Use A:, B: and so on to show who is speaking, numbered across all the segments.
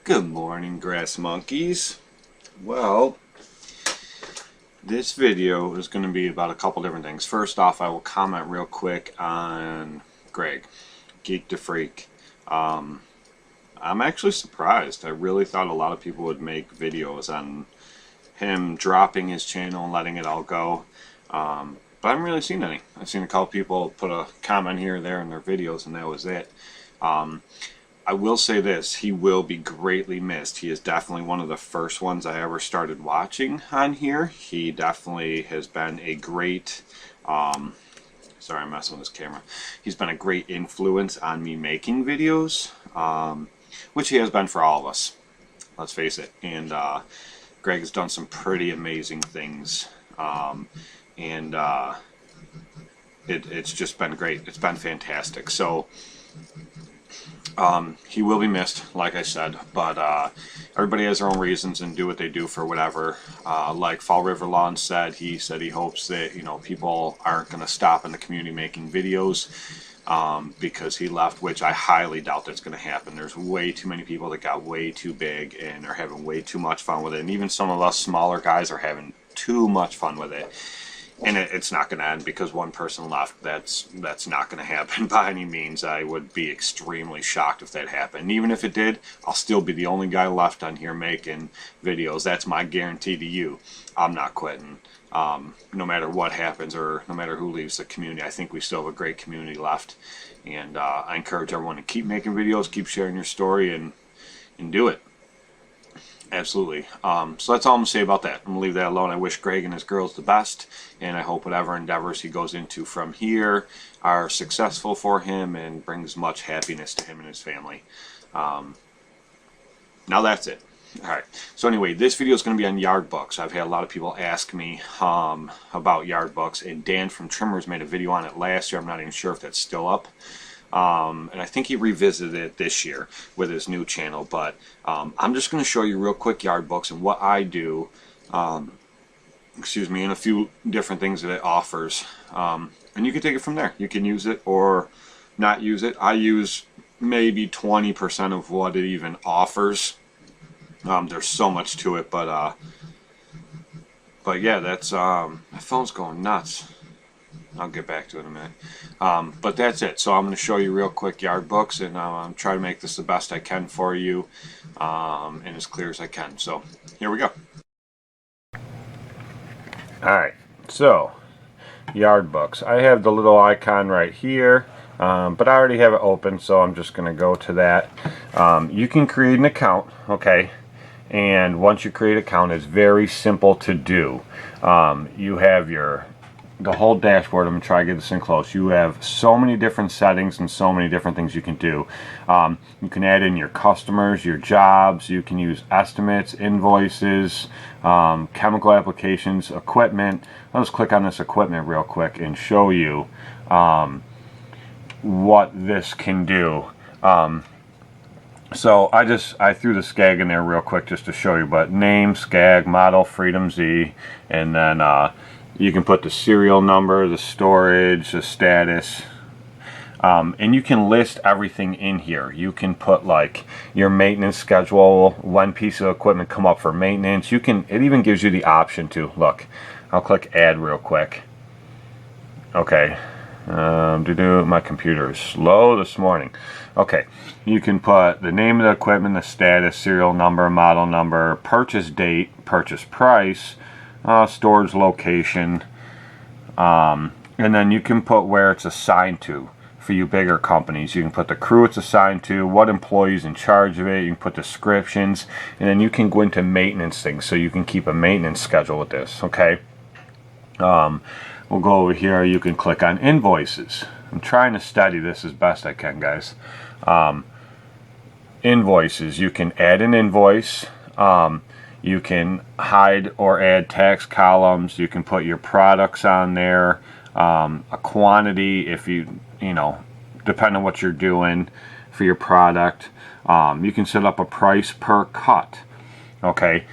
A: Good morning, grass monkeys. Well, this video is going to be about a couple different things. First off, I will comment real quick on Greg, Geek to Freak. I'm actually surprised. I really thought a lot of people would make videos on him dropping his channel and letting it all go. But I haven't really seen any. I've seen a couple people put a comment here or there in their videos, and that was it. I will say this, he will be greatly missed. He is definitely one of the first ones I ever started watching on here. He definitely has been a great, sorry I'm messing with this camera. He's been a great influence on me making videos, which he has been for all of us, let's face it. And Greg has done some pretty amazing things, it's just been great. It's been fantastic. So he will be missed, like I said, but everybody has their own reasons and do what they do for whatever. Like Fall River Lawn said, he hopes that, you know, people aren't going to stop in the community making videos because he left, which I highly doubt that's going to happen. There's way too many people that got way too big and are having way too much fun with it, and even some of us smaller guys are having too much fun with it. And it's not going to end because one person left. That's not going to happen by any means. I would be extremely shocked if that happened. And even if it did, I'll still be the only guy left on here making videos. That's my guarantee to you. I'm not quitting. No matter what happens or no matter who leaves the community, I think we still have a great community left. And I encourage everyone to keep making videos, keep sharing your story, and do it. Absolutely. So that's all I'm going to say about that. I'm going to leave that alone. I wish Greg and his girls the best, and I hope whatever endeavors he goes into from here are successful for him and brings much happiness to him and his family. Now that's it. Alright, so anyway, this video is going to be on Yardbooks. I've had a lot of people ask me about Yardbooks, and Dan from Trimmers made a video on it last year. I'm not even sure if that's still up. And I think he revisited it this year with his new channel, but I'm just going to show you real quick Yardbooks and what I do, excuse me, and a few different things that it offers, and you can take it from there. You can use it or not use it. I use maybe 20% of what it even offers. There's so much to it, but yeah, that's my phone's going nuts. I'll get back to it in a minute. But that's it. So I'm going to show you real quick Yardbooks, and I'm trying to make this the best I can for you, and as clear as I can. So here we go. Alright, so Yardbooks. I have the little icon right here, but I already have it open, so I'm just going to go to that. You can create an account, okay? And once you create an account, it's very simple to do. You have the whole dashboard. I'm going to try to get this in close. You have so many different settings and so many different things you can do. You can add in your customers, your jobs. You can use estimates, invoices, chemical applications, equipment. I'll just click on this equipment real quick and show you what this can do. So I threw the SCAG in there real quick just to show you, but name, SCAG, model, Freedom Z, and then you can put the serial number, the storage, the status, and you can list everything in here. You can put like your maintenance schedule, when piece of equipment come up for maintenance. It even gives you the option to, look, I'll click add real quick. Okay, my computer is slow this morning. Okay, you can put the name of the equipment, the status, serial number, model number, purchase date, purchase price, storage location, and then you can put where it's assigned to. For you bigger companies, you can put the crew it's assigned to, what employees in charge of it. You can put descriptions, and then you can go into maintenance things, so you can keep a maintenance schedule with this. Okay, we'll go over here. You can click on invoices. I'm trying to study this as best I can, guys. Invoices, you can add an invoice. You can hide or add tax columns. You can put your products on there, a quantity if you know, depending on what you're doing for your product. You can set up a price per cut. Okay,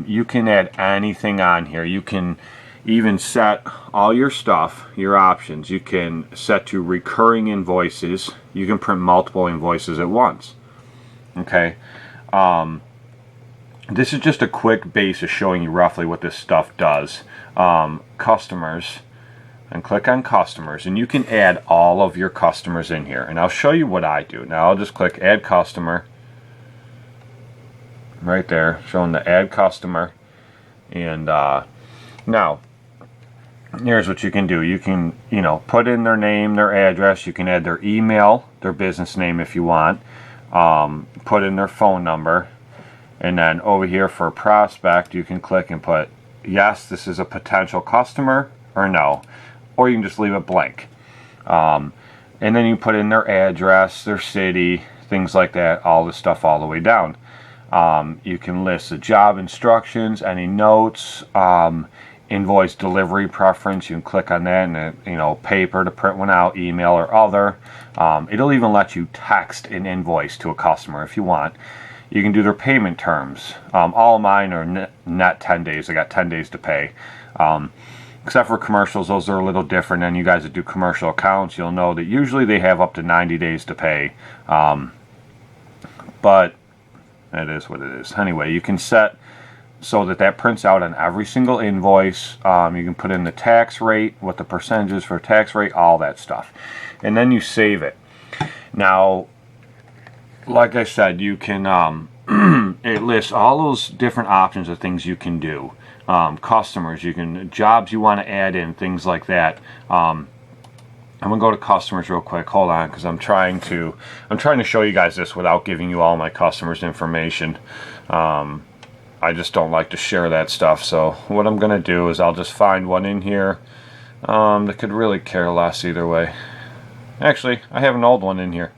A: you can add anything on here. You can even set all your stuff, your options. You can set to recurring invoices. You can print multiple invoices at once. Okay. This is just a quick base of showing you roughly what this stuff does. Customers, and click on customers, and you can add all of your customers in here, and I'll show you what I do. Now I'll just click add customer right there, showing the add customer. And now here's what you can do. You can, put in their name, their address. You can add their email, their business name if you want. Put in their phone number. And then over here for prospect, you can click and put, yes, this is a potential customer, or no. Or you can just leave it blank. And then you put in their address, their city, things like that, all this stuff all the way down. You can list the job instructions, any notes, invoice delivery preference. You can click on that, and paper to print one out, email or other. It'll even let you text an invoice to a customer if you want. You can do their payment terms. All of mine are net 10 days. I got 10 days to pay. Except for commercials, those are a little different. And you guys that do commercial accounts, you'll know that usually they have up to 90 days to pay. But it is what it is. Anyway, you can set so that prints out on every single invoice. You can put in the tax rate, what the percentage is for tax rate, all that stuff. And then you save it. Now, like I said, you can, it lists all those different options of things you can do. Customers, jobs you want to add in, things like that. I'm gonna go to customers real quick. Hold on, because I'm trying to show you guys this without giving you all my customers' information. I just don't like to share that stuff. So what I'm gonna do is I'll just find one in here that could really care less either way. Actually, I have an old one in here.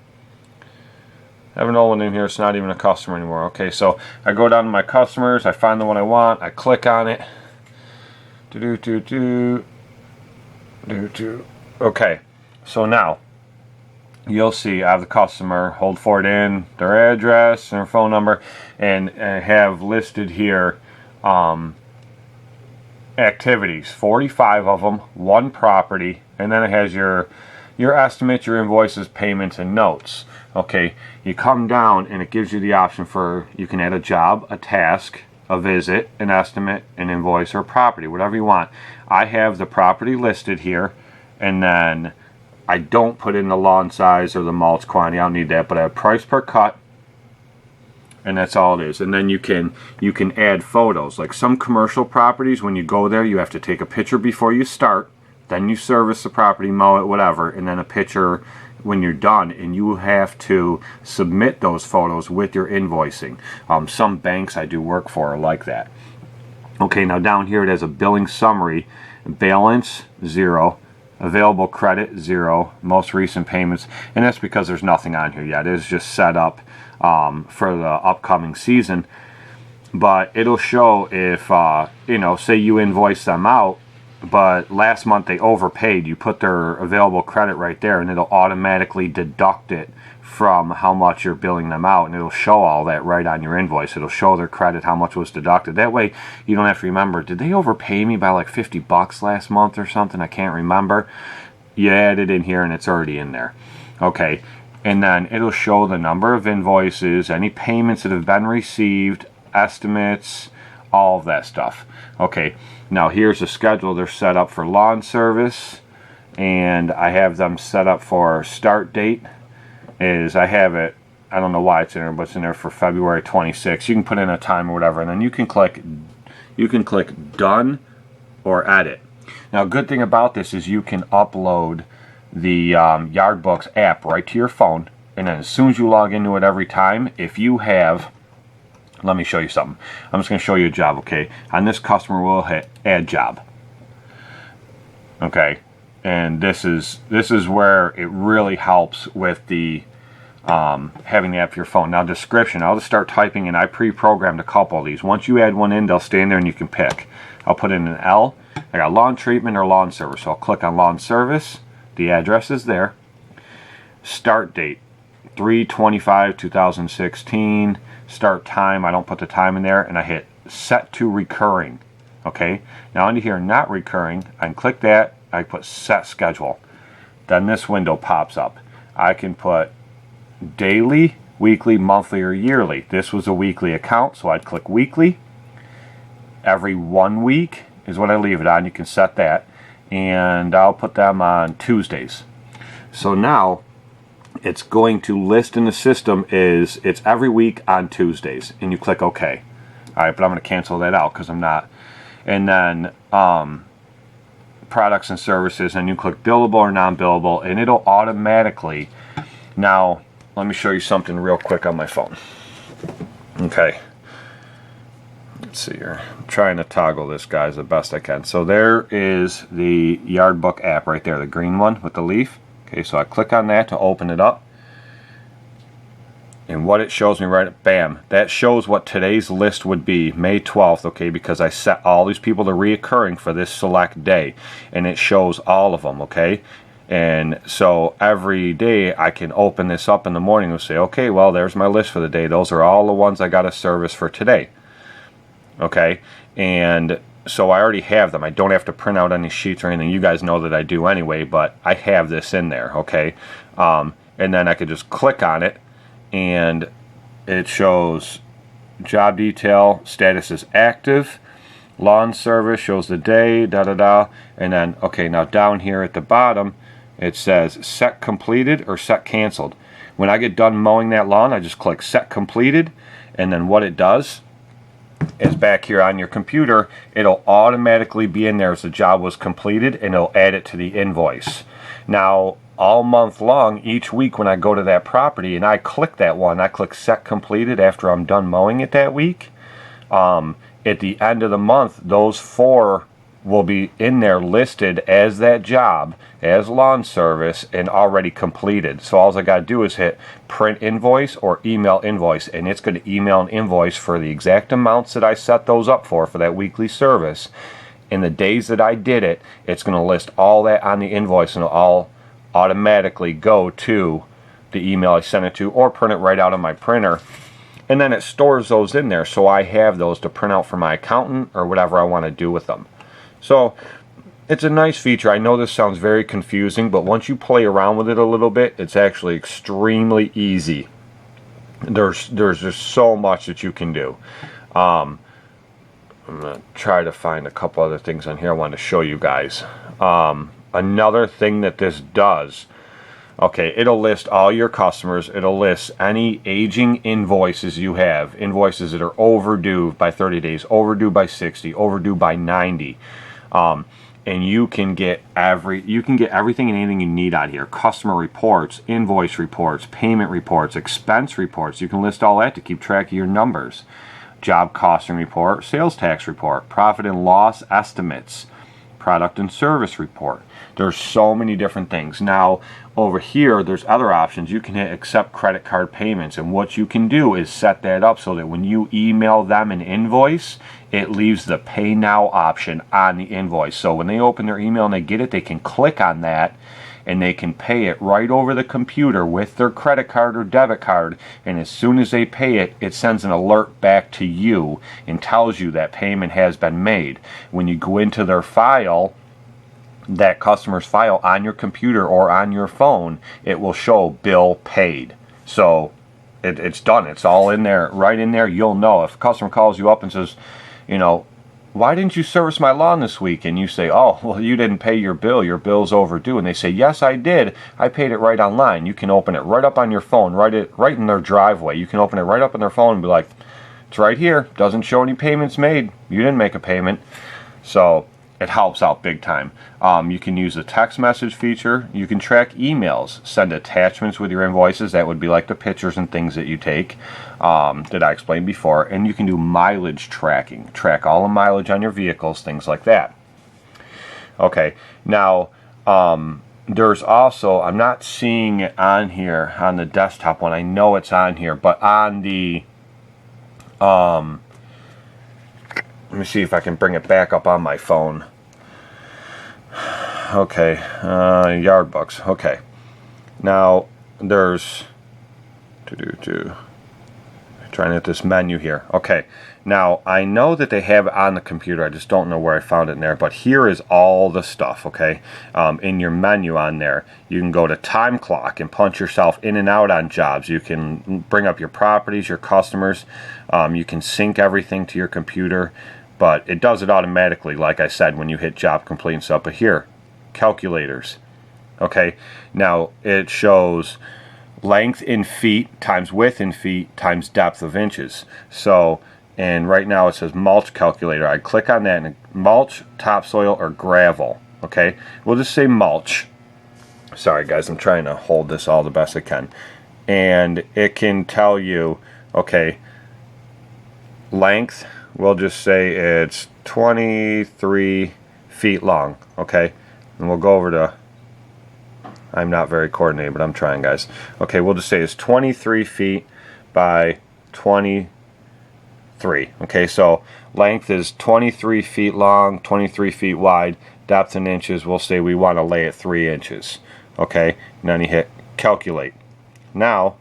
A: It's not even a customer anymore. Okay, so I go down to my customers, I find the one I want, I click on it. Okay, so now you'll see I have the customer, hold for it in, their address, their phone number, and I have listed here activities, 45 of them, one property, and then it has your estimates, your invoices, payments, and notes. Okay, you come down and it gives you the option for, you can add a job, a task, a visit, an estimate, an invoice, or property, whatever you want. I have the property listed here, and then I don't put in the lawn size or the mulch quantity. I don't need that, but I have price per cut, and that's all it is. And then you can add photos. Like some commercial properties, when you go there, you have to take a picture before you start, then you service the property, mow it, whatever, and then a picture when you're done, and you have to submit those photos with your invoicing. Some banks I do work for are like that. Okay, now down here it has a billing summary, balance 0, available credit 0, most recent payments, and that's because there's nothing on here yet. It is just set up for the upcoming season, but it'll show if say you invoice them out, but last month they overpaid, you put their available credit right there, and it'll automatically deduct it from how much you're billing them out, and it'll show all that right on your invoice. It'll show their credit, how much was deducted. That way you don't have to remember, did they overpay me by like $50 last month or something? I can't remember. You add it in here and it's already in there. Okay, and then it'll show the number of invoices, any payments that have been received, estimates, all of that stuff. Okay, now here's the schedule. They're set up for lawn service, and I have them set up for start date. I have it, I don't know why it's in there, but it's in there for February 26th. You can put in a time or whatever, and then you can click done or edit. Now, a good thing about this is you can upload the Yardbooks app right to your phone, and then as soon as you log into it every time, if you have, let me show you something. I'm just going to show you a job, okay? On this customer, we'll hit add job. Okay, and this is where it really helps with the having the app for your phone. Now, description, I'll just start typing, and I pre-programmed a couple of these. Once you add one in, they'll stay in there and you can pick. I'll put in an L. I got lawn treatment or lawn service, so I'll click on lawn service. The address is there. Start date 3/25/2016. Start time, I don't put the time in there, and I hit set to recurring. Okay, now under here, not recurring, I can click that, I put set schedule. Then this window pops up. I can put daily, weekly, monthly, or yearly. This was a weekly account, so I'd click weekly. Every 1 week is what I leave it on. You can set that, and I'll put them on Tuesdays. So now it's going to list in the system is it's every week on Tuesdays, and you click OK. All right, but I'm going to cancel that out because I'm not. And then products and services, and you click billable or non-billable, and it'll automatically. Now let me show you something real quick on my phone. Okay, let's see here. I'm trying to toggle this, guys, the best I can. So there is the Yardbook app right there, the green one with the leaf. Okay, so I click on that to open it up, and what it shows me bam, that shows what today's list would be, May 12th, okay, because I set all these people to reoccurring for this select day, and it shows all of them, okay. And so every day I can open this up in the morning and say, okay, well, there's my list for the day. Those are all the ones I got a service for today, okay. And so I already have them. I don't have to print out any sheets or anything. You guys know that I do anyway, but I have this in there, okay. And then I could just click on it, and it shows job detail, status is active, lawn service, shows the day, and then, okay, now down here at the bottom, it says set completed or set canceled. When I get done mowing that lawn, I just click set completed, and then what it does is back here on your computer, it'll automatically be in there as the job was completed, and it'll add it to the invoice. Now, all month long, each week when I go to that property and I click that one, I click set completed after I'm done mowing it that week, at the end of the month, those 4 will be in there listed as that job, as lawn service, and already completed. So all I got to do is hit print invoice or email invoice, and it's going to email an invoice for the exact amounts that I set those up for that weekly service. In the days that I did it, it's going to list all that on the invoice, and it'll all automatically go to the email I sent it to, or print it right out on my printer, and then it stores those in there, so I have those to print out for my accountant or whatever I want to do with them. So it's a nice feature. I know this sounds very confusing, but once you play around with it a little bit, it's actually extremely easy. There's just so much that you can do. I'm going to try to find a couple other things on here I want to show you guys. Another thing that this does, okay, it'll list all your customers. It'll list any aging invoices you have, invoices that are overdue by 30 days, overdue by 60, overdue by 90. And you can get everything and anything you need out here. Customer reports, invoice reports, payment reports, expense reports. You can list all that to keep track of your numbers. Job costing report, sales tax report, profit and loss estimates, product and service report. There's so many different things. Now over here there's other options. You can hit accept credit card payments, and what you can do is set that up so that when you email them an invoice, it leaves the pay now option on the invoice. So when they open their email and they get it, they can click on that and they can pay it right over the computer with their credit card or debit card, and as soon as they pay it, it sends an alert back to you and tells you that payment has been made. When you go into their file, that customer's file on your computer or on your phone, it will show bill paid. So it's done. It's all in there, right in there. You'll know if a customer calls you up and says, you know, why didn't you service my lawn this week? And you say, oh, well, you didn't pay your bill. Your bill's overdue. And they say, yes, I did. I paid it right online. You can open it right up on your phone, right in their driveway. You can open it right up on their phone and be like, it's right here. Doesn't show any payments made. You didn't make a payment. So it helps out big time. You can use the text message feature. You can track emails, send attachments with your invoices. That would be like the pictures and things that you take that I explained before. And you can do mileage tracking, track all the mileage on your vehicles, things like that. Okay, now there's also, I'm not seeing it on here on the desktop one. I know it's on here, but on the let me see if I can bring it back up on my phone. Okay, Yardbooks. Okay, now there's Trying to hit this menu here. Okay, now I know that they have it on the computer. I just don't know where I found it in there. But here is all the stuff, okay? In your menu on there, you can go to time clock and punch yourself in and out on jobs. You can bring up your properties, your customers. You can sync everything to your computer. But it does it automatically, like I said, when you hit job complete and stuff. But here, calculators. Okay, now it shows length in feet times width in feet times depth of inches. So, and right now it says mulch calculator. I click on that and mulch, topsoil, or gravel. Okay, we'll just say mulch. Sorry guys, I'm trying to hold this all the best I can. And it can tell you, okay, length, we'll just say it's 23 feet long. Okay, and we'll go over to, I'm not very coordinated, but I'm trying, guys. Okay, we'll just say it's 23 feet by 23. Okay, so length is 23 feet long, 23 feet wide. Depth in inches, we'll say we want to lay it 3 inches. Okay, and then you hit calculate. Now,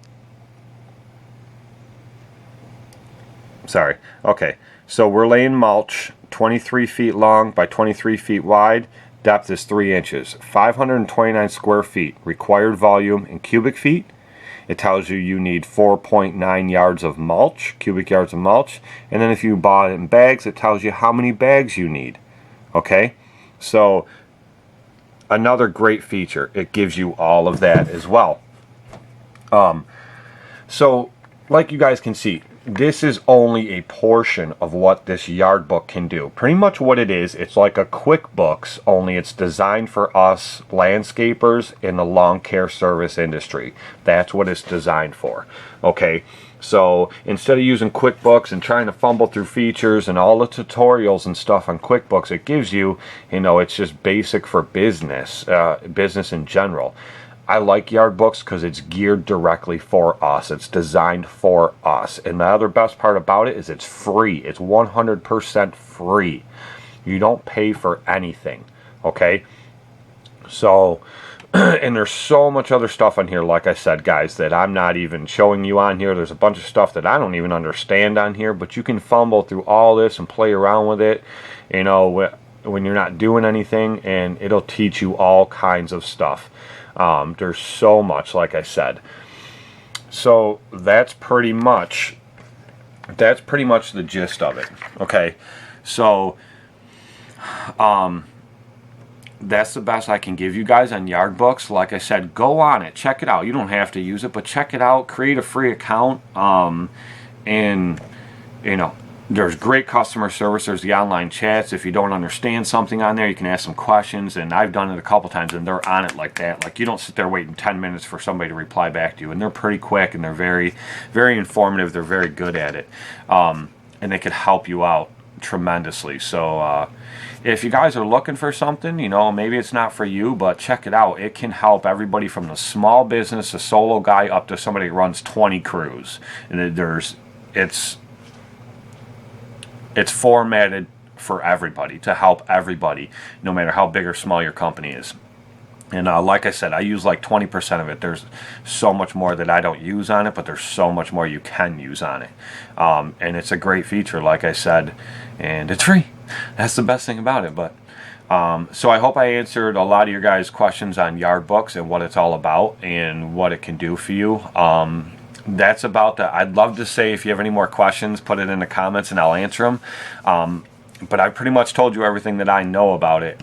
A: sorry. Okay, so we're laying mulch 23 feet long by 23 feet wide. Depth is 3 inches. 529 square feet. Required volume in cubic feet. It tells you you need 4.9 yards of mulch, cubic yards of mulch. And then if you bought it in bags, it tells you how many bags you need. Okay? So, another great feature. It gives you all of that as well. So, like you guys can see, this is only a portion of what this yard book can do. Pretty much what it is, it's like a QuickBooks, only it's designed for us landscapers in the lawn care service industry. That's what it's designed for. Okay, so instead of using QuickBooks and trying to fumble through features and all the tutorials and stuff on QuickBooks, it gives you, it's just basic for business, business in general. I like Yardbooks because it's geared directly for us. It's designed for us. And the other best part about it is it's free. It's 100% free. You don't pay for anything. Okay? So, and there's so much other stuff on here, like I said, guys, that I'm not even showing you on here. There's a bunch of stuff that I don't even understand on here, but you can fumble through all this and play around with it, when you're not doing anything, and it'll teach you all kinds of stuff. There's so much, like I said. So that's pretty much the gist of it. Okay, so that's the best I can give you guys on Yardbooks. Like I said, go on it, check it out. You don't have to use it, but check it out. Create a free account, and there's great customer service. There's the online chats. If you don't understand something on there, you can ask some questions. And I've done it a couple times, and they're on it like that. Like, you don't sit there waiting 10 minutes for somebody to reply back to you. And they're pretty quick, and they're very, very informative. They're very good at it. And they can help you out tremendously. So if you guys are looking for something, maybe it's not for you, but check it out. It can help everybody from the small business, a solo guy, up to somebody who runs 20 crews. And it's formatted for everybody, to help everybody, no matter how big or small your company is. And like I said, I use like 20% of it. There's so much more that I don't use on it, but there's so much more you can use on it. And it's a great feature, like I said, and it's free. That's the best thing about it. But so I hope I answered a lot of your guys' questions on Yardbooks and what it's all about and what it can do for you. That's about that. I'd love to say, if you have any more questions, put it in the comments and I'll answer them. But I pretty much told you everything that I know about it.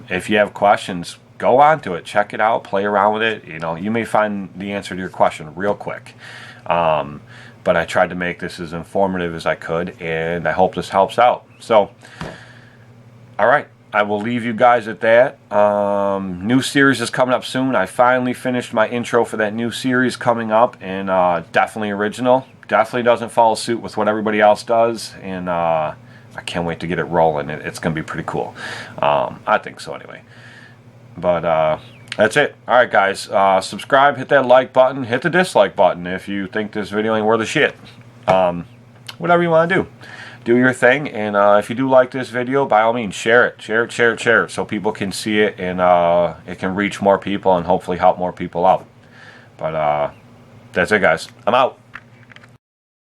A: If you have questions, go on to it, check it out, play around with it. You may find the answer to your question real quick. But I tried to make this as informative as I could, and I hope this helps out. So, all right. I will leave you guys at that. New series is coming up soon. I finally finished my intro for that new series coming up, and definitely original. Definitely doesn't follow suit with what everybody else does, and I can't wait to get it rolling. It's going to be pretty cool. I think so anyway. But that's it. All right, guys. Subscribe, hit that like button, hit the dislike button if you think this video ain't worth a shit. Whatever you want to do. Do your thing, and if you do like this video, by all means, share it, so people can see it, and it can reach more people and hopefully help more people out. But that's it, guys. I'm out.